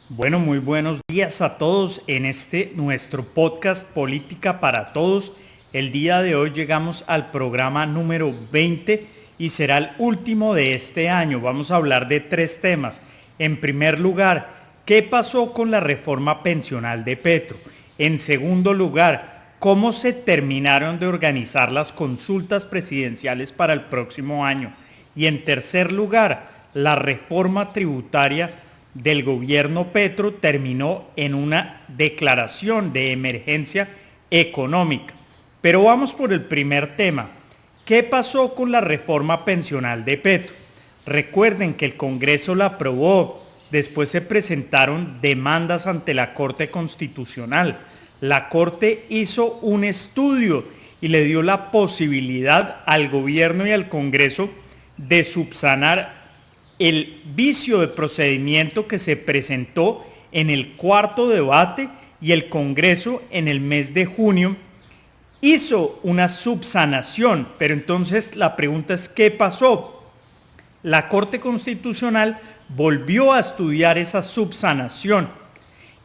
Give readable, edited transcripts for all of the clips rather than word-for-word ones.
Bueno, muy buenos días a todos en este nuestro podcast Política para Todos. El día de hoy llegamos al programa número 20 y será el último de este año. Vamos a hablar de tres temas. En primer lugar, ¿qué pasó con la reforma pensional de Petro? En segundo lugar, ¿cómo se terminaron de organizar las consultas presidenciales para el próximo año? Y en tercer lugar, la reforma tributaria del gobierno Petro terminó en una declaración de emergencia económica. Pero vamos por el primer tema. ¿Qué pasó con la reforma pensional de Petro? Recuerden que el Congreso la aprobó, después se presentaron demandas ante la Corte Constitucional. La Corte hizo un estudio y le dio la posibilidad al gobierno y al Congreso de subsanar el vicio de procedimiento que se presentó en el cuarto debate, y el Congreso en el mes de junio hizo una subsanación. Pero entonces la pregunta es, ¿qué pasó? La Corte Constitucional volvió a estudiar esa subsanación.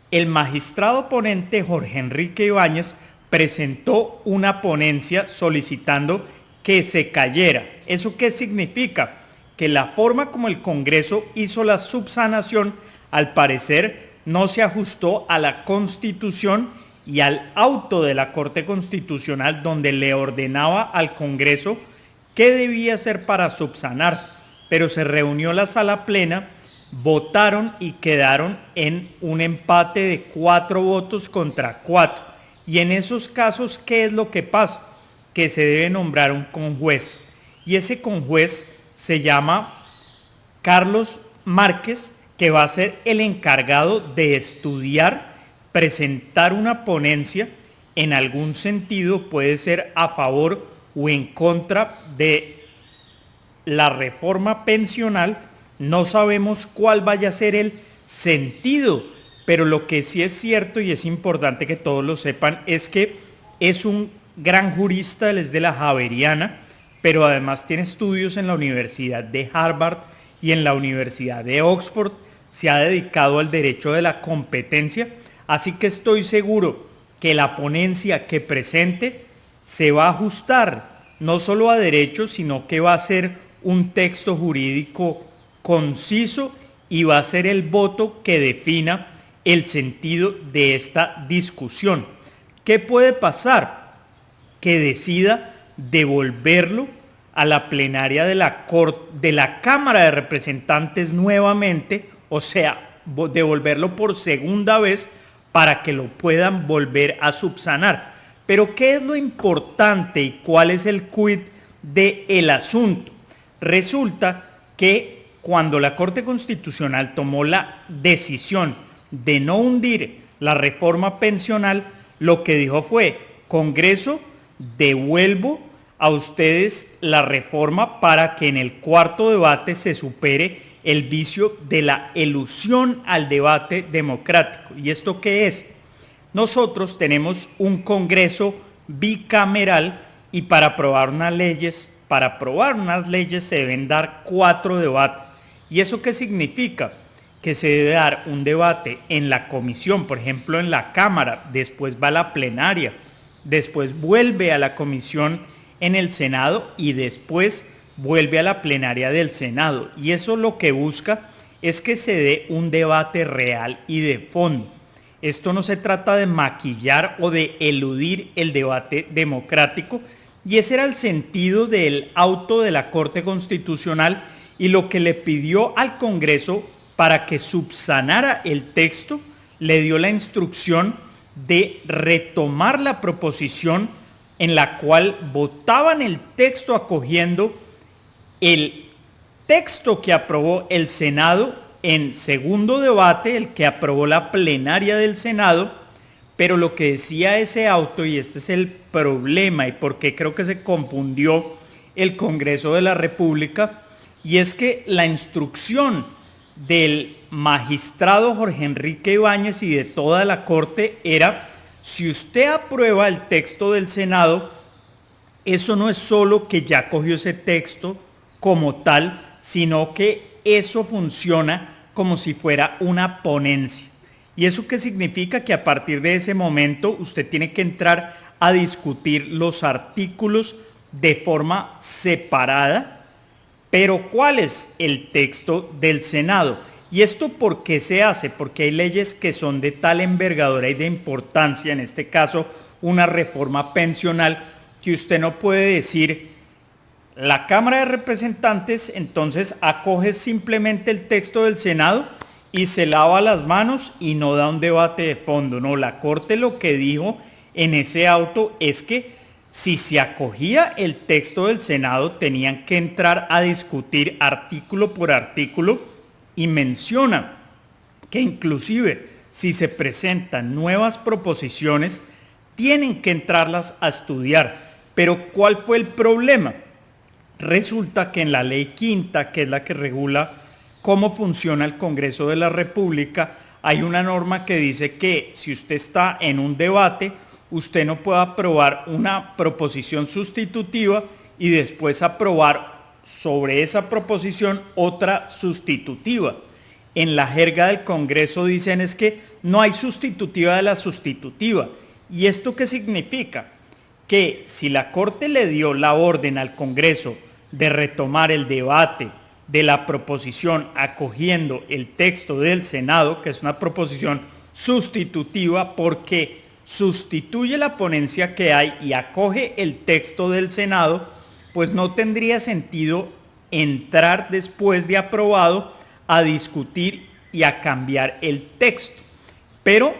El magistrado ponente Jorge Enrique Ibáñez presentó una ponencia solicitando que se cayera. ¿Eso qué significa? Que la forma como el Congreso hizo la subsanación, al parecer, no se ajustó a la Constitución y al auto de la Corte Constitucional, donde le ordenaba al Congreso qué debía hacer para subsanar. Pero se reunió la sala plena, votaron y quedaron en un empate de 4 votos contra 4. Y en esos casos, ¿qué es lo que pasa? Que se debe nombrar un conjuez. Y ese conjuez se llama Carlos Márquez, que va a ser el encargado de estudiar, presentar una ponencia, en algún sentido puede ser a favor o en contra de la reforma pensional. No sabemos cuál vaya a ser el sentido, pero lo que sí es cierto y es importante que todos lo sepan es que es un gran jurista, él es de la Javeriana, pero además tiene estudios en la Universidad de Harvard y en la Universidad de Oxford. Se ha dedicado al derecho de la competencia, así que estoy seguro que la ponencia que presente se va a ajustar no solo a derecho, sino que va a ser un texto jurídico conciso y va a ser el voto que defina el sentido de esta discusión. ¿Qué puede pasar? Que decida devolverlo a la plenaria de la Cámara de Representantes nuevamente, o sea, devolverlo por segunda vez para que lo puedan volver a subsanar. Pero ¿qué es lo importante y cuál es el quid del asunto? Resulta que cuando la Corte Constitucional tomó la decisión de no hundir la reforma pensional, lo que dijo fue: Congreso, devuelvo a ustedes la reforma para que en el cuarto debate se supere el vicio de la elusión al debate democrático. ¿Y esto qué es? Nosotros tenemos un Congreso bicameral y para aprobar unas leyes se deben dar 4 debates. ¿Y eso qué significa? Que se debe dar un debate en la comisión, por ejemplo en la Cámara, después va a la plenaria, después vuelve a la comisión en el Senado y después vuelve a la plenaria del Senado. Y eso lo que busca es que se dé un debate real y de fondo. Esto no se trata de maquillar o de eludir el debate democrático, y ese era el sentido del auto de la Corte Constitucional y lo que le pidió al Congreso para que subsanara el texto. Le dio la instrucción de retomar la proposición en la cual votaban el texto acogiendo el texto que aprobó el Senado en segundo debate, el que aprobó la plenaria del Senado. Pero lo que decía ese auto, y este es el problema y por qué creo que se confundió el Congreso de la República, y es que la instrucción del magistrado Jorge Enrique Ibáñez y de toda la Corte era: si usted aprueba el texto del Senado, eso no es solo que ya cogió ese texto como tal, sino que eso funciona como si fuera una ponencia. ¿Y eso qué significa? Que a partir de ese momento usted tiene que entrar a discutir los artículos de forma separada. Pero ¿cuál es el texto del Senado? ¿Y esto por qué se hace? Porque hay leyes que son de tal envergadura y de importancia, en este caso una reforma pensional, que usted no puede decir, la Cámara de Representantes entonces acoge simplemente el texto del Senado y se lava las manos y no da un debate de fondo. No, la Corte lo que dijo en ese auto es que si se acogía el texto del Senado tenían que entrar a discutir artículo por artículo y menciona que inclusive si se presentan nuevas proposiciones tienen que entrarlas a estudiar. Pero ¿cuál fue el problema? Resulta que en la ley quinta, que es la que regula cómo funciona el Congreso de la República, hay una norma que dice que si usted está en un debate, usted no puede aprobar una proposición sustitutiva y después aprobar sobre esa proposición otra sustitutiva. En la jerga del Congreso dicen es que no hay sustitutiva de la sustitutiva. ¿Y esto qué significa? Que si la Corte le dio la orden al Congreso de retomar el debate de la proposición acogiendo el texto del Senado, que es una proposición sustitutiva porque sustituye la ponencia que hay y acoge el texto del Senado, pues no tendría sentido entrar después de aprobado a discutir y a cambiar el texto. Pero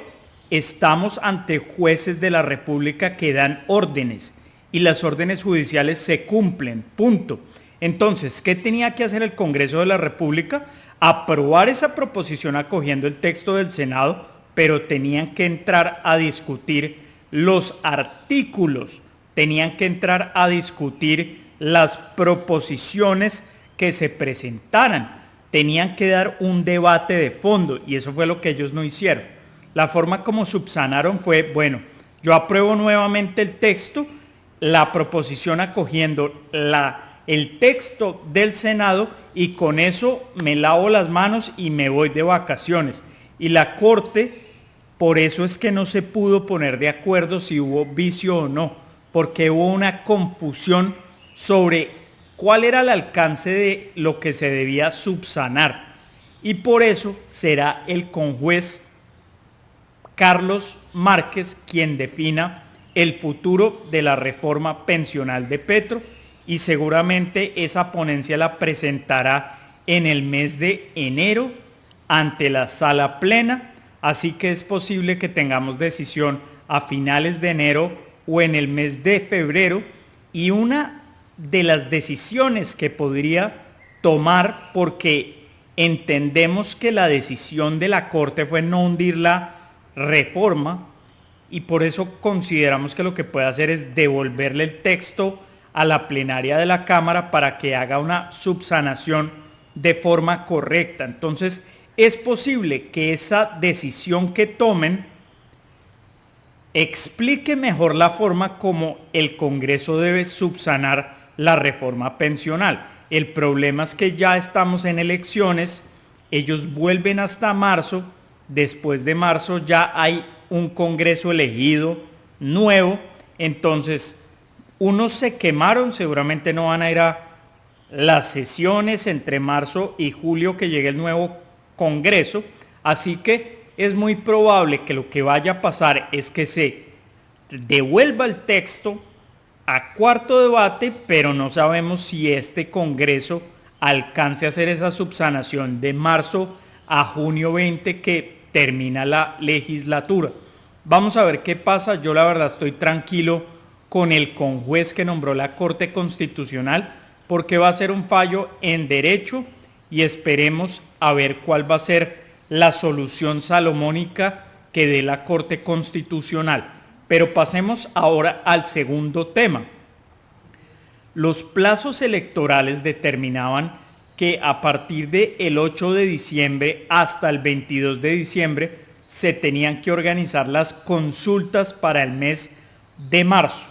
estamos ante jueces de la República que dan órdenes y las órdenes judiciales se cumplen, punto. Entonces, ¿qué tenía que hacer el Congreso de la República? Aprobar esa proposición acogiendo el texto del Senado, pero tenían que entrar a discutir los artículos, tenían que entrar a discutir las proposiciones que se presentaran, tenían que dar un debate de fondo y eso fue lo que ellos no hicieron. La forma como subsanaron fue, bueno, yo apruebo nuevamente el texto, la proposición acogiendo el texto del Senado y con eso me lavo las manos y me voy de vacaciones. Y la Corte, por eso es que no se pudo poner de acuerdo si hubo vicio o no, porque hubo una confusión sobre cuál era el alcance de lo que se debía subsanar. Y por eso será el conjuez Carlos Márquez quien defina el futuro de la reforma pensional de Petro y seguramente esa ponencia la presentará en el mes de enero ante la sala plena, así que es posible que tengamos decisión a finales de enero o en el mes de febrero y una de las decisiones que podría tomar, porque entendemos que la decisión de la Corte fue no hundir la reforma y por eso consideramos que lo que puede hacer es devolverle el texto a la plenaria de la Cámara para que haga una subsanación de forma correcta. Entonces, es posible que esa decisión que tomen explique mejor la forma como el Congreso debe subsanar la reforma pensional. El problema es que ya estamos en elecciones, ellos vuelven hasta marzo, después de marzo ya hay un Congreso elegido nuevo, entonces unos se quemaron, seguramente no van a ir a las sesiones entre marzo y julio que llegue el nuevo Congreso, así que es muy probable que lo que vaya a pasar es que se devuelva el texto a cuarto debate, pero no sabemos si este Congreso alcance a hacer esa subsanación de marzo a junio 20 que termina la legislatura. Vamos a ver qué pasa. Yo la verdad estoy tranquilo con el conjuez que nombró la Corte Constitucional porque va a ser un fallo en derecho y esperemos a ver cuál va a ser la solución salomónica que dé la Corte Constitucional. Pero pasemos ahora al segundo tema. Los plazos electorales determinaban que a partir del 8 de diciembre hasta el 22 de diciembre se tenían que organizar las consultas para el mes de marzo.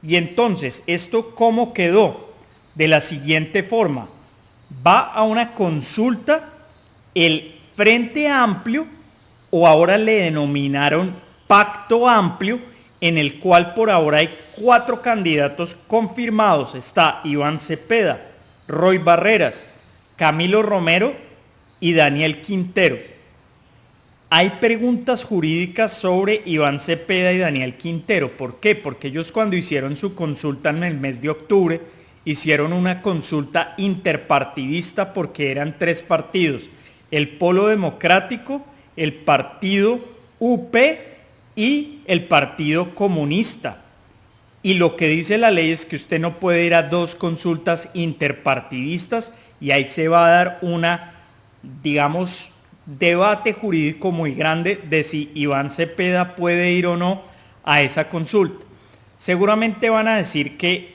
Y entonces, ¿esto cómo quedó? De la siguiente forma, va a una consulta el Frente Amplio, o ahora le denominaron Pacto Amplio, en el cual por ahora hay 4 candidatos confirmados. Está Iván Cepeda, Roy Barreras, Camilo Romero y Daniel Quintero. Hay preguntas jurídicas sobre Iván Cepeda y Daniel Quintero. ¿Por qué? Porque ellos, cuando hicieron su consulta en el mes de octubre, hicieron una consulta interpartidista porque eran 3 partidos: el Polo Democrático, el Partido UP y el Partido Comunista. Y lo que dice la ley es que usted no puede ir a 2 consultas interpartidistas, y ahí se va a dar una, digamos, debate jurídico muy grande de si Iván Cepeda puede ir o no a esa consulta. Seguramente van a decir que,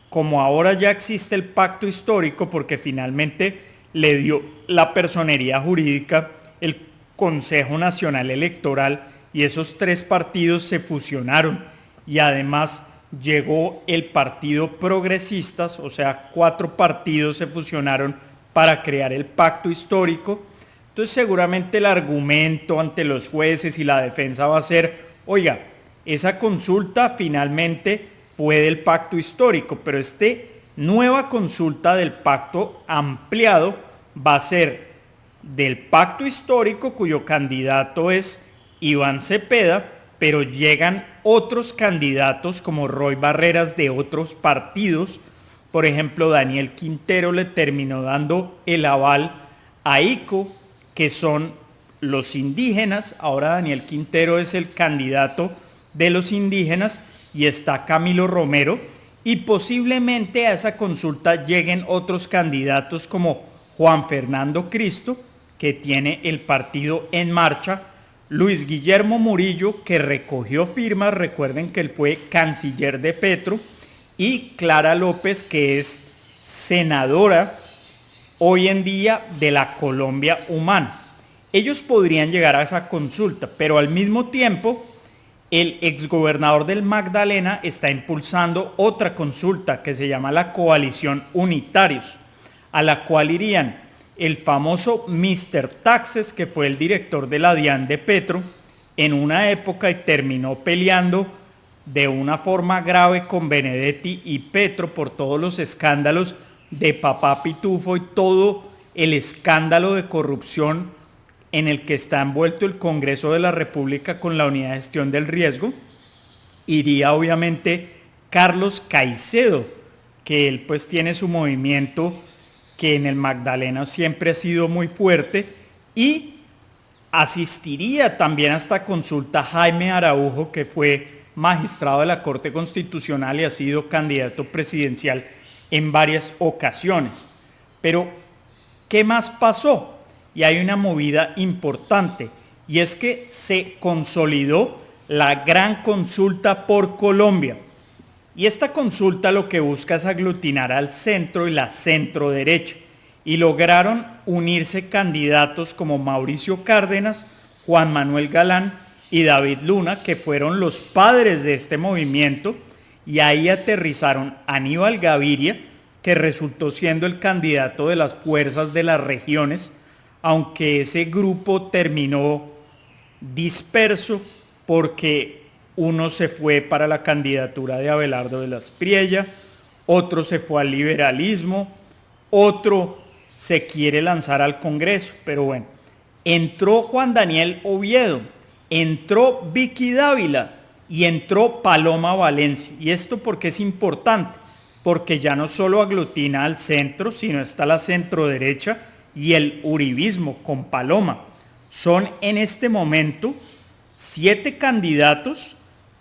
como ahora ya existe el pacto histórico, porque finalmente le dio la personería jurídica el Consejo Nacional Electoral, y esos 3 partidos se fusionaron, y además llegó el Partido Progresistas, o sea, 4 partidos se fusionaron para crear el pacto histórico. Entonces seguramente el argumento ante los jueces y la defensa va a ser: oiga, esa consulta finalmente fue del pacto histórico, pero nueva consulta del pacto ampliado va a ser del pacto histórico, cuyo candidato es Iván Cepeda, pero llegan otros candidatos como Roy Barreras de otros partidos. Por ejemplo, Daniel Quintero le terminó dando el aval a ICO, que son los indígenas. Ahora Daniel Quintero es el candidato de los indígenas, y está Camilo Romero, y posiblemente a esa consulta lleguen otros candidatos como Juan Fernando Cristo, que tiene el partido En Marcha, Luis Guillermo Murillo, que recogió firmas, recuerden que él fue canciller de Petro, y Clara López, que es senadora hoy en día de la Colombia Humana. Ellos podrían llegar a esa consulta, pero al mismo tiempo el exgobernador del Magdalena está impulsando otra consulta que se llama la Coalición Unitarios, a la cual irían el famoso Mr. Taxes, que fue el director de la DIAN de Petro en una época y terminó peleando de una forma grave con Benedetti y Petro por todos los escándalos de Papá Pitufo y todo el escándalo de corrupción en el que está envuelto el Congreso de la República con la Unidad de Gestión del Riesgo. Iría obviamente Carlos Caicedo, que él pues tiene su movimiento que en el Magdalena siempre ha sido muy fuerte, y asistiría también a esta consulta Jaime Araujo, que fue magistrado de la Corte Constitucional y ha sido candidato presidencial en varias ocasiones. Pero, ¿qué más pasó? Y hay una movida importante, y es que se consolidó la gran consulta por Colombia. Y esta consulta lo que busca es aglutinar al centro y la centro derecha, y lograron unirse candidatos como Mauricio Cárdenas, Juan Manuel Galán y David Luna, que fueron los padres de este movimiento, y ahí aterrizaron Aníbal Gaviria, que resultó siendo el candidato de las fuerzas de las regiones, aunque ese grupo terminó disperso porque uno se fue para la candidatura de Abelardo de las Priella, otro se fue al liberalismo, otro se quiere lanzar al Congreso. Pero bueno, entró Juan Daniel Oviedo, entró Vicky Dávila y entró Paloma Valencia. ¿Y esto por qué es importante? Porque ya no solo aglutina al centro, sino está la centro derecha y el uribismo con Paloma. Son en este momento 7 candidatos,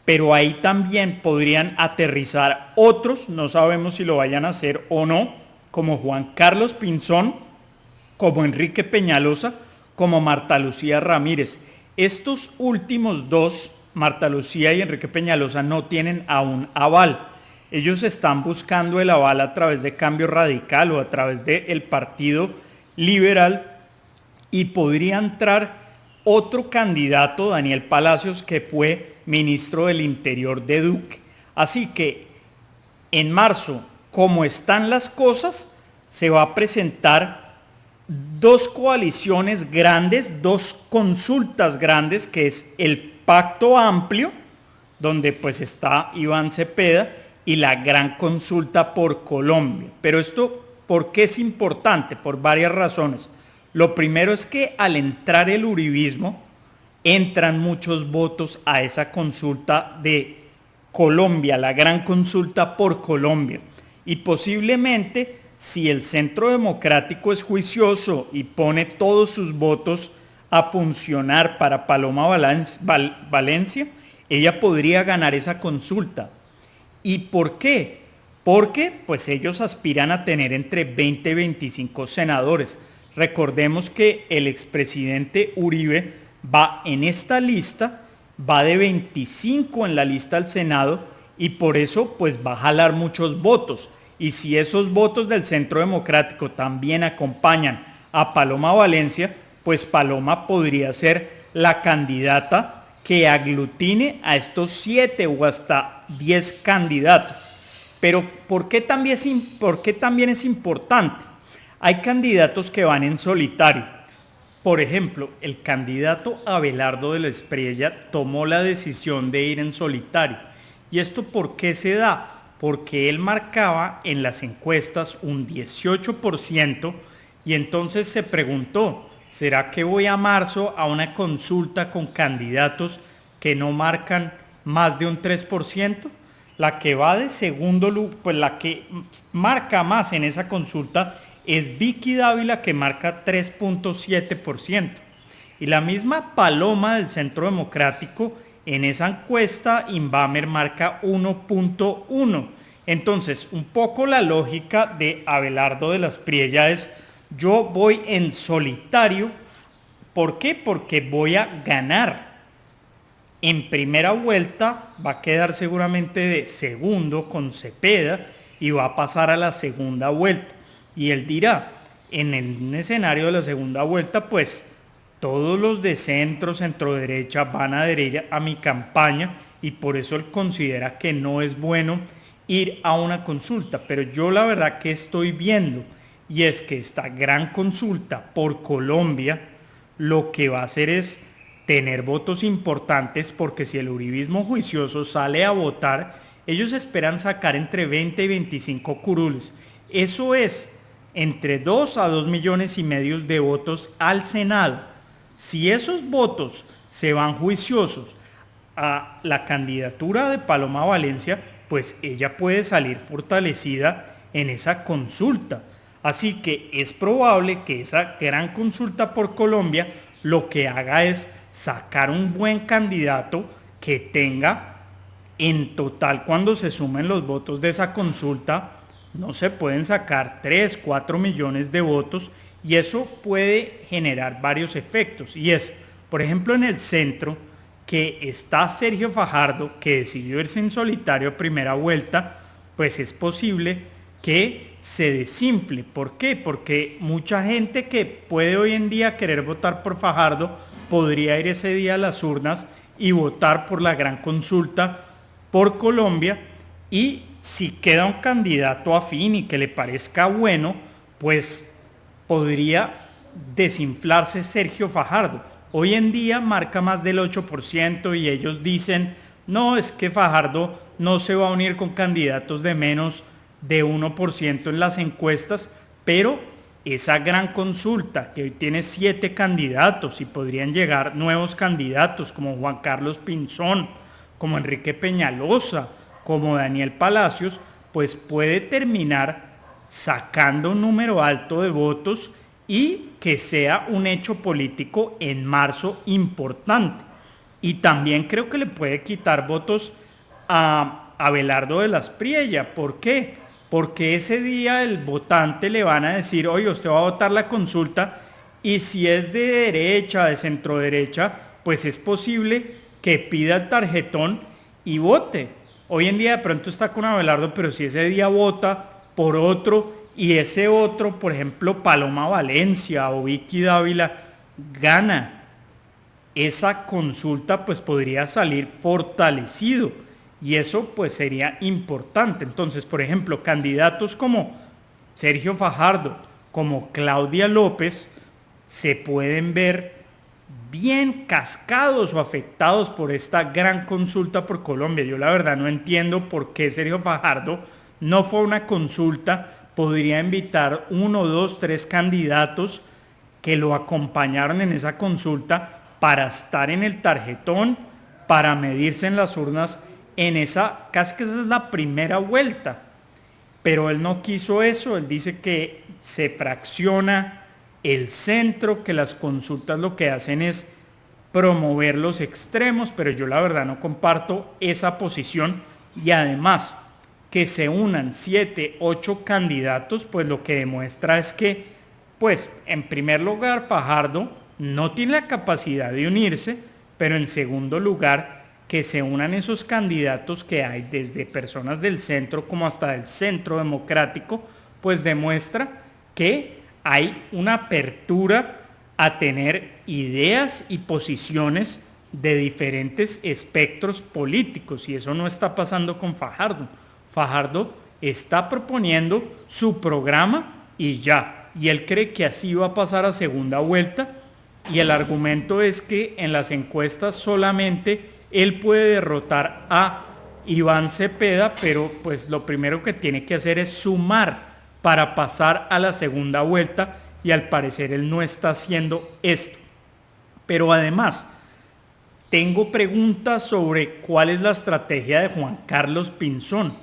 pero ahí también podrían aterrizar otros, no sabemos si lo vayan a hacer o no, como Juan Carlos Pinzón, como Enrique Peñalosa, como Marta Lucía Ramírez. Estos últimos 2, Marta Lucía y Enrique Peñalosa, no tienen aún aval. Ellos están buscando el aval a través de Cambio Radical o a través del Partido Liberal, y podría entrar otro candidato, Daniel Palacios, que fue ministro del Interior de Duque. Así que en marzo, como están las cosas, se va a presentar dos coaliciones grandes, dos consultas grandes, que es el Pacto Amplio, donde pues está Iván Cepeda, y la Gran Consulta por Colombia. Pero esto, ¿por qué es importante? Por varias razones. Lo primero es que al entrar el uribismo, entran muchos votos a esa consulta de Colombia, la Gran Consulta por Colombia. Y posiblemente, si el Centro Democrático es juicioso y pone todos sus votos a funcionar para Paloma Valencia, ella podría ganar esa consulta. ¿Y por qué? Porque pues ellos aspiran a tener entre 20 y 25 senadores. Recordemos que el expresidente Uribe va en esta lista, va de 25 en la lista al Senado y por eso pues va a jalar muchos votos. Y si esos votos del Centro Democrático también acompañan a Paloma Valencia, pues Paloma podría ser la candidata que aglutine a estos 7 o hasta 10 candidatos. Pero ¿por qué también es importante? Hay candidatos que van en solitario. Por ejemplo, el candidato Abelardo de la Espriella tomó la decisión de ir en solitario. ¿Y esto por qué se da? Porque él marcaba en las encuestas un 18% y entonces se preguntó, ¿será que voy a marzo a una consulta con candidatos que no marcan más de un 3%? La que va de segundo, pues la que marca más en esa consulta es Vicky Dávila, que marca 3.7%. Y la misma Paloma del Centro Democrático, en esa encuesta, Inbamer marca 1.1. Entonces, un poco la lógica de Abelardo de la Espriella es, yo voy en solitario. ¿Por qué? Porque voy a ganar. En primera vuelta va a quedar seguramente de segundo con Cepeda y va a pasar a la segunda vuelta. Y él dirá, en el escenario de la segunda vuelta, pues todos los de centro, centro derecha van a adherir a mi campaña y por eso él considera que no es bueno ir a una consulta. Pero yo la verdad que estoy viendo, y es que esta gran consulta por Colombia lo que va a hacer es tener votos importantes, porque si el uribismo juicioso sale a votar, ellos esperan sacar entre 20 y 25 curules. Eso es entre 2 a 2 millones y medio de votos al Senado. Si esos votos se van juiciosos a la candidatura de Paloma Valencia, pues ella puede salir fortalecida en esa consulta. Así que es probable que esa gran consulta por Colombia lo que haga es sacar un buen candidato que tenga en total, cuando se sumen los votos de esa consulta, no se pueden sacar 3, 4 millones de votos, y eso puede generar varios efectos. Y es, por ejemplo, en el centro, que está Sergio Fajardo, que decidió irse en solitario a primera vuelta, pues es posible que se desinfle. ¿Por qué? Porque mucha gente que puede hoy en día querer votar por Fajardo podría ir ese día a las urnas y votar por la gran consulta por Colombia, y si queda un candidato afín y que le parezca bueno, pues podría desinflarse Sergio Fajardo. Hoy en día marca más del 8% y ellos dicen, no, es que Fajardo no se va a unir con candidatos de menos de 1% en las encuestas, pero esa gran consulta que hoy tiene 7 candidatos y podrían llegar nuevos candidatos como Juan Carlos Pinzón, como Enrique Peñalosa, como Daniel Palacios, pues puede terminar sacando un número alto de votos y que sea un hecho político en marzo importante. Y también creo que le puede quitar votos a Abelardo de la Espriella. ¿Por qué? Porque ese día el votante le van a decir, oye, usted va a votar la consulta, y si es de derecha, de centro derecha, pues es posible que pida el tarjetón y vote. Hoy en día de pronto está con Abelardo, pero si ese día vota por otro y ese otro, por ejemplo, Paloma Valencia o Vicky Dávila, gana esa consulta, pues podría salir fortalecido. Y eso pues sería importante. Entonces, por ejemplo, candidatos como Sergio Fajardo, como Claudia López se pueden ver bien cascados o afectados por esta gran consulta por Colombia. Yo la verdad no entiendo por qué Sergio Fajardo no fue a una consulta, podría invitar 1, 2, 3 candidatos que lo acompañaron en esa consulta para estar en el tarjetón, para medirse en las urnas en esa, casi que esa es la primera vuelta. Pero él no quiso eso, él dice que se fracciona el centro, que las consultas lo que hacen es promover los extremos, pero yo la verdad no comparto esa posición. Y además que se unan 7, 8 candidatos, pues lo que demuestra es que, pues en primer lugar, Fajardo no tiene la capacidad de unirse, pero en segundo lugar, que se unan esos candidatos que hay desde personas del centro como hasta del centro democrático, pues demuestra que hay una apertura a tener ideas y posiciones de diferentes espectros políticos, y eso no está pasando con Fajardo. Fajardo está proponiendo su programa y ya, y él cree que así va a pasar a segunda vuelta, y el argumento es que en las encuestas solamente él puede derrotar a Iván Cepeda, pero pues lo primero que tiene que hacer es sumar para pasar a la segunda vuelta, y al parecer él no está haciendo esto. Pero además, tengo preguntas sobre cuál es la estrategia de Juan Carlos Pinzón.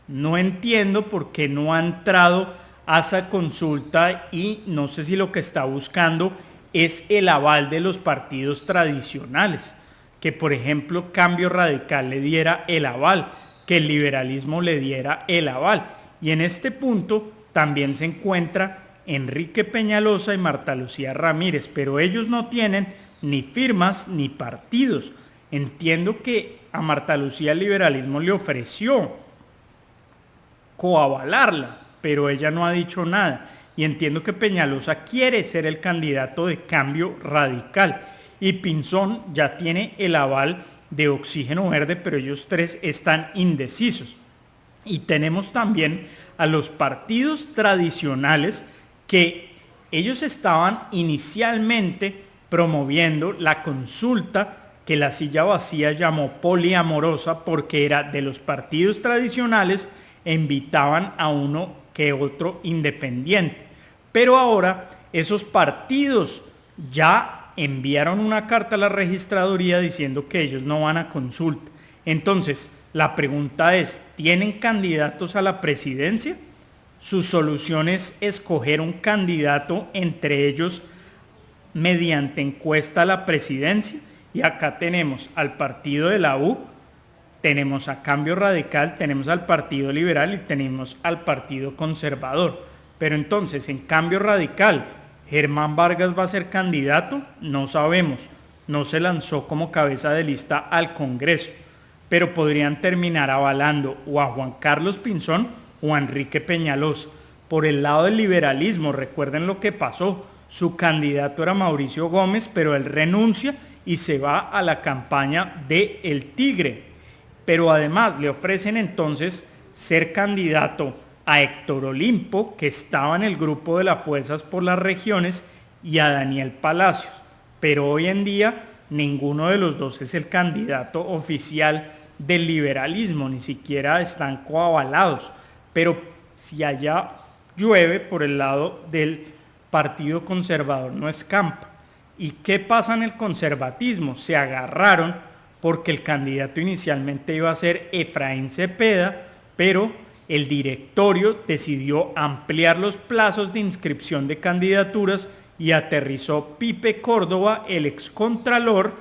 No entiendo por qué no ha entrado a esa consulta, y no sé si lo que está buscando es el aval de los partidos tradicionales, que por ejemplo Cambio Radical le diera el aval, que el liberalismo le diera el aval. Y en este punto también se encuentra Enrique Peñalosa y Marta Lucía Ramírez, pero ellos no tienen ni firmas ni partidos. Entiendo que a Marta Lucía el liberalismo le ofreció coavalarla, pero ella no ha dicho nada. Y entiendo que Peñalosa quiere ser el candidato de Cambio Radical. Y Pinzón ya tiene el aval de Oxígeno Verde, pero ellos tres están indecisos. Y tenemos también a los partidos tradicionales que ellos estaban inicialmente promoviendo la consulta que la silla vacía llamó poliamorosa, porque era de los partidos tradicionales e invitaban a uno que otro independiente. Pero ahora esos partidos ya enviaron una carta a la registraduría diciendo que ellos no van a consulta. Entonces, la pregunta es, ¿tienen candidatos a la presidencia? Su solución es escoger un candidato entre ellos mediante encuesta a la presidencia. Y acá tenemos al partido de la U, tenemos a Cambio Radical, tenemos al Partido Liberal y tenemos al Partido Conservador. Pero entonces, en Cambio Radical, ¿Germán Vargas va a ser candidato? No sabemos. No se lanzó como cabeza de lista al Congreso. Pero podrían terminar avalando o a Juan Carlos Pinzón o a Enrique Peñalosa. Por el lado del liberalismo, recuerden lo que pasó. Su candidato era Mauricio Gómez, pero él renuncia y se va a la campaña de El Tigre. Pero además le ofrecen entonces ser candidato a Héctor Olimpo, que estaba en el grupo de las Fuerzas por las Regiones, y a Daniel Palacios. Pero hoy en día ninguno de los dos es el candidato oficial del liberalismo, ni siquiera están coavalados. Pero si allá llueve por el lado del Partido Conservador, no escampa. ¿Y qué pasa en el conservatismo? Se agarraron porque el candidato inicialmente iba a ser Efraín Cepeda, pero el directorio decidió ampliar los plazos de inscripción de candidaturas y aterrizó Pipe Córdoba, el excontralor,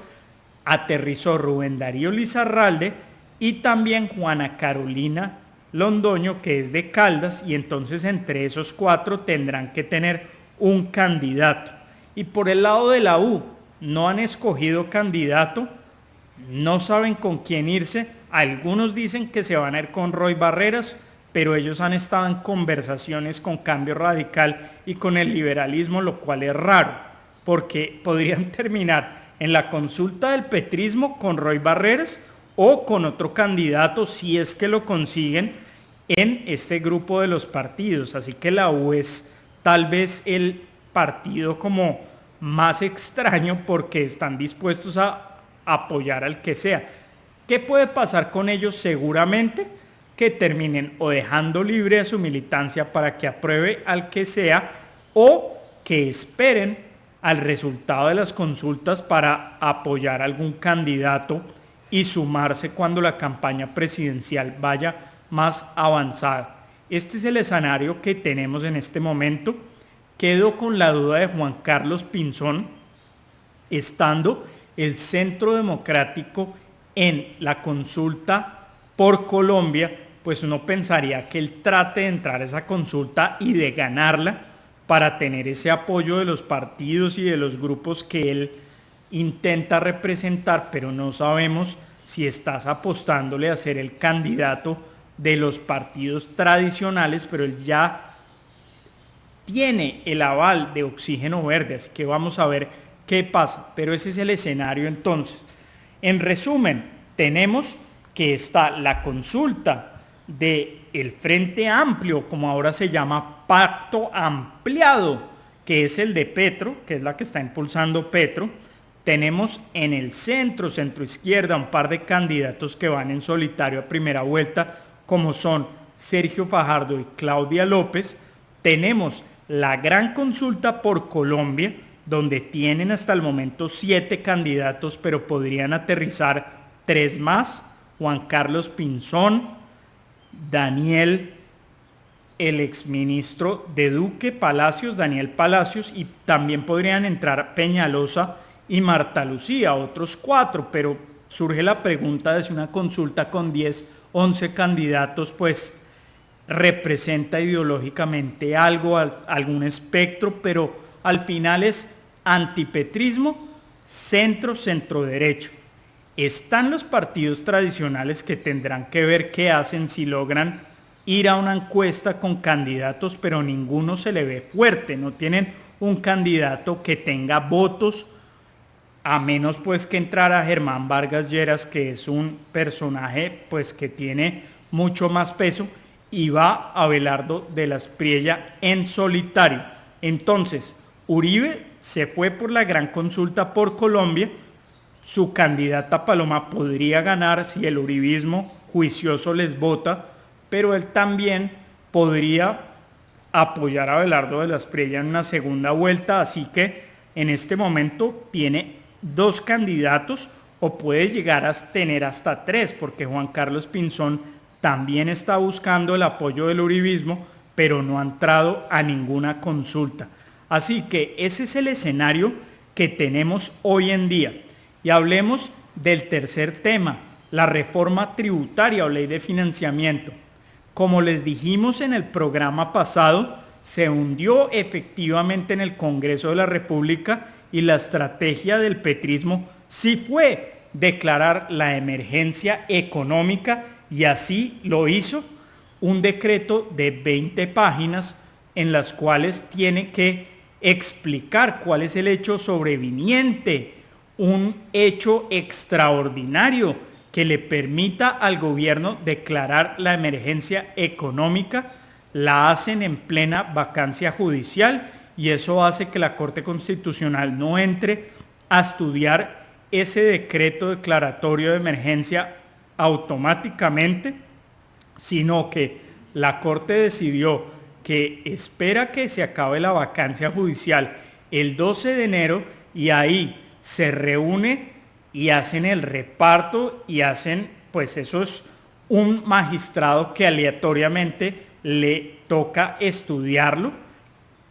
aterrizó Rubén Darío Lizarralde y también Juana Carolina Londoño, que es de Caldas, y entonces entre esos 4 tendrán que tener un candidato. Y por el lado de la U, no han escogido candidato, no saben con quién irse. Algunos dicen que se van a ir con Roy Barreras, pero ellos han estado en conversaciones con Cambio Radical y con el liberalismo, lo cual es raro, porque podrían terminar en la consulta del petrismo con Roy Barreras o con otro candidato, si es que lo consiguen, en este grupo de los partidos. Así que la U es tal vez el partido como más extraño porque están dispuestos a apoyar al que sea. ¿Qué puede pasar con ellos? Seguramente que terminen o dejando libre a su militancia para que apruebe al que sea, o que esperen al resultado de las consultas para apoyar a algún candidato y sumarse cuando la campaña presidencial vaya más avanzada. Este es el escenario que tenemos en este momento. Quedo con la duda de Juan Carlos Pinzón, estando el Centro Democrático en la consulta por Colombia, pues uno pensaría que él trate de entrar a esa consulta y de ganarla para tener ese apoyo de los partidos y de los grupos que él intenta representar, pero no sabemos si estás apostándole a ser el candidato de los partidos tradicionales, pero él ya tiene el aval de Oxígeno Verde, así que vamos a ver qué pasa, pero ese es el escenario entonces. En resumen, tenemos que está la consulta del Frente Amplio, como ahora se llama Pacto Ampliado, que es el de Petro, que es la que está impulsando Petro. Tenemos en el centro, centro izquierda, un par de candidatos que van en solitario a primera vuelta, como son Sergio Fajardo y Claudia López. Tenemos la gran consulta por Colombia, donde tienen hasta el momento 7 candidatos, pero podrían aterrizar 3 más: Juan Carlos Pinzón, Daniel, el exministro de Duque, Palacios, Daniel Palacios, y también podrían entrar Peñalosa y Marta Lucía, otros 4, pero surge la pregunta de si una consulta con 10, 11 candidatos, pues representa ideológicamente algo, algún espectro, pero al final es antipetrismo, centro, centro derecho. Están los partidos tradicionales que tendrán que ver qué hacen si logran ir a una encuesta con candidatos, pero ninguno se le ve fuerte, no tienen un candidato que tenga votos, a menos pues que entrara Germán Vargas Lleras, que es un personaje pues que tiene mucho más peso, y va Abelardo de la Espriella en solitario. Entonces, Uribe se fue por la gran consulta por Colombia. Su candidata Paloma podría ganar si el uribismo juicioso les vota, pero él también podría apoyar a Abelardo de la Espriella en una segunda vuelta, así que en este momento tiene 2 candidatos, o puede llegar a tener hasta 3, porque Juan Carlos Pinzón también está buscando el apoyo del uribismo, pero no ha entrado a ninguna consulta. Así que ese es el escenario que tenemos hoy en día. Y hablemos del tercer tema, la reforma tributaria o ley de financiamiento. Como les dijimos en el programa pasado, se hundió efectivamente en el Congreso de la República, y la estrategia del petrismo sí fue declarar la emergencia económica, y así lo hizo, un decreto de 20 páginas en las cuales tiene que explicar cuál es el hecho sobreviniente, un hecho extraordinario que le permita al gobierno declarar la emergencia económica. La hacen en plena vacancia judicial, y eso hace que la Corte Constitucional no entre a estudiar ese decreto declaratorio de emergencia automáticamente, sino que la Corte decidió que espera que se acabe la vacancia judicial el 12 de enero, y ahí se reúne y hacen el reparto, y hacen, pues eso es un magistrado que aleatoriamente le toca estudiarlo.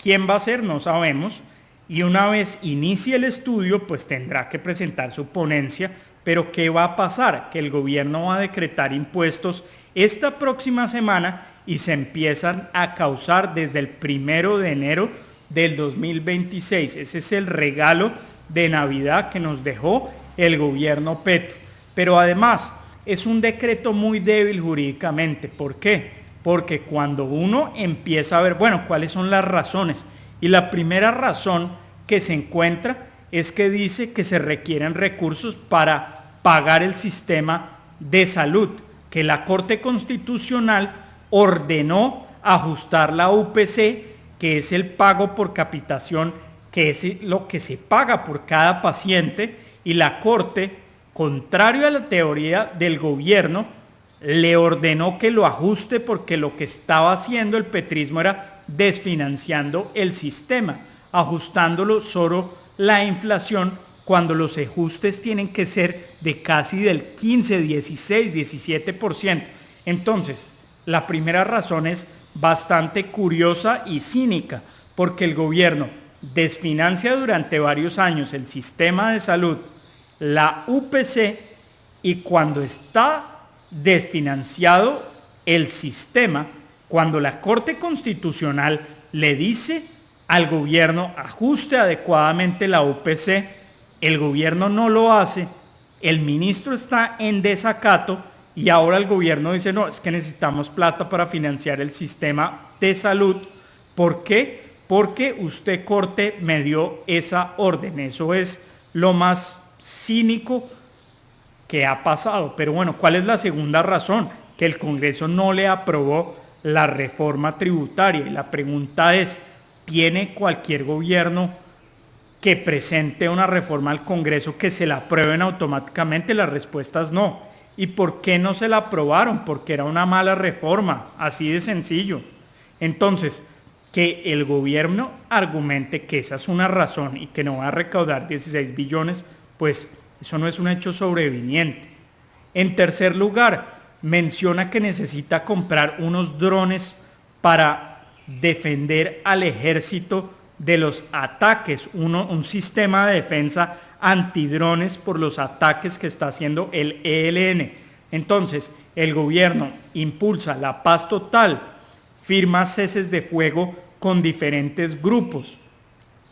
¿Quién va a ser? No sabemos. Y una vez inicie el estudio, pues tendrá que presentar su ponencia. Pero ¿qué va a pasar? Que el gobierno va a decretar impuestos esta próxima semana, y se empiezan a causar desde el 1 de enero del 2026. Ese es el regalo de Navidad que nos dejó el gobierno Petro. Pero además es un decreto muy débil jurídicamente. ¿Por qué? Porque cuando uno empieza a ver, bueno, cuáles son las razones, y la primera razón que se encuentra es que dice que se requieren recursos para pagar el sistema de salud, que la Corte Constitucional ordenó ajustar la UPC, que es el pago por capitación, que es lo que se paga por cada paciente, y la Corte, contrario a la teoría del gobierno, le ordenó que lo ajuste porque lo que estaba haciendo el petrismo era desfinanciando el sistema, ajustándolo solo la inflación, cuando los ajustes tienen que ser de casi del 15, 16, 17%. Entonces, la primera razón es bastante curiosa y cínica, porque el gobierno desfinancia durante varios años el sistema de salud, la UPC, y cuando está desfinanciado el sistema, cuando la Corte Constitucional le dice al gobierno ajuste adecuadamente la UPC, el gobierno no lo hace, el ministro está en desacato y ahora el gobierno dice no, es que necesitamos plata para financiar el sistema de salud. ¿Por qué? Porque usted, Corte, me dio esa orden. Eso es lo más cínico que ha pasado. Pero bueno, ¿cuál es la segunda razón? Que el Congreso no le aprobó la reforma tributaria. Y la pregunta es, ¿tiene cualquier gobierno que presente una reforma al Congreso que se la aprueben automáticamente? La respuesta es no. ¿Y por qué no se la aprobaron? Porque era una mala reforma, así de sencillo. Entonces, que el gobierno argumente que esa es una razón y que no va a recaudar 16 billones, pues eso no es un hecho sobreviniente. En tercer lugar, menciona que necesita comprar unos drones para defender al ejército de los ataques, un sistema de defensa antidrones por los ataques que está haciendo el ELN. Entonces, el gobierno impulsa la paz total, firma ceses de fuego con diferentes grupos,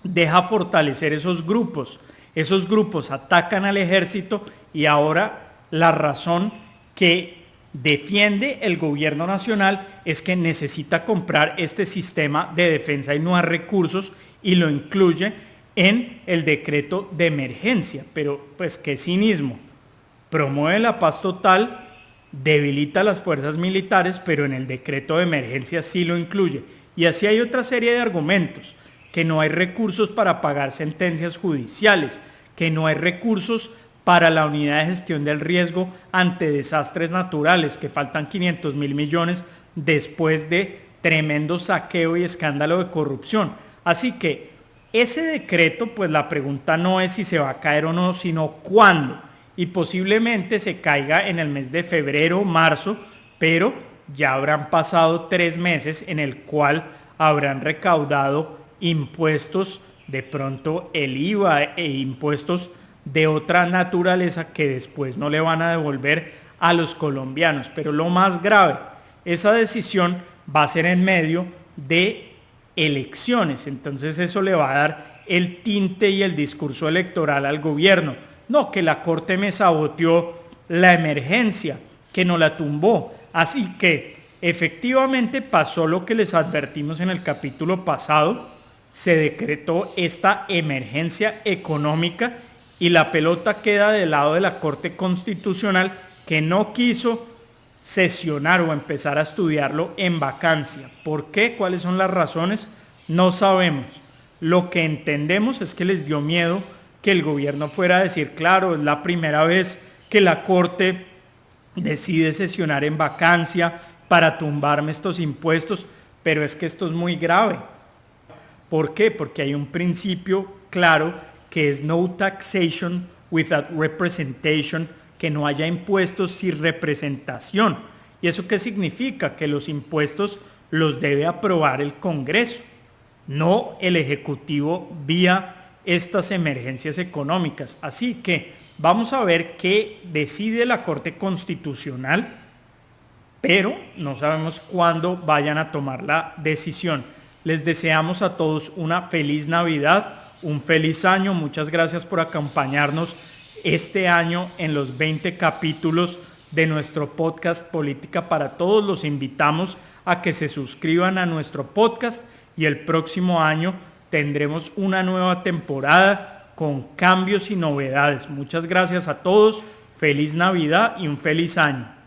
deja fortalecer esos grupos atacan al ejército, y ahora la razón que defiende el gobierno nacional es que necesita comprar este sistema de defensa y no hay recursos, y lo incluye en el decreto de emergencia. Pero pues qué cinismo, promueve la paz total, debilita las fuerzas militares, pero en el decreto de emergencia sí lo incluye. Y así hay otra serie de argumentos, que no hay recursos para pagar sentencias judiciales, que no hay recursos para la unidad de gestión del riesgo ante desastres naturales, que faltan 500.000 millones después de tremendo saqueo y escándalo de corrupción. Así que ese decreto, pues la pregunta no es si se va a caer o no, sino cuándo. Y posiblemente se caiga en el mes de febrero o marzo, pero ya habrán pasado 3 meses en el cual habrán recaudado impuestos, de pronto el IVA e impuestos de otra naturaleza que después no le van a devolver a los colombianos. Pero lo más grave, esa decisión va a ser en medio de elecciones, entonces eso le va a dar el tinte y el discurso electoral al gobierno. No, que la Corte me saboteó la emergencia, que no la tumbó. Así que efectivamente pasó lo que les advertimos en el capítulo pasado, se decretó esta emergencia económica y la pelota queda del lado de la Corte Constitucional, que no quiso sesionar o empezar a estudiarlo en vacancia. ¿Por qué? ¿Cuáles son las razones? No sabemos. Lo que entendemos es que les dio miedo que el gobierno fuera a decir, claro, es la primera vez que la Corte decide sesionar en vacancia para tumbarme estos impuestos, pero es que esto es muy grave. ¿Por qué? Porque hay un principio claro que es no taxation without representation, que no haya impuestos sin representación. ¿Y eso qué significa? Que los impuestos los debe aprobar el Congreso, no el Ejecutivo vía estas emergencias económicas. Así que vamos a ver qué decide la Corte Constitucional, pero no sabemos cuándo vayan a tomar la decisión. Les deseamos a todos una feliz Navidad, un feliz año. Muchas gracias por acompañarnos este año en los 20 capítulos de nuestro podcast Política para Todos. Los invitamos a que se suscriban a nuestro podcast y el próximo año tendremos una nueva temporada con cambios y novedades. Muchas gracias a todos, feliz Navidad y un feliz año.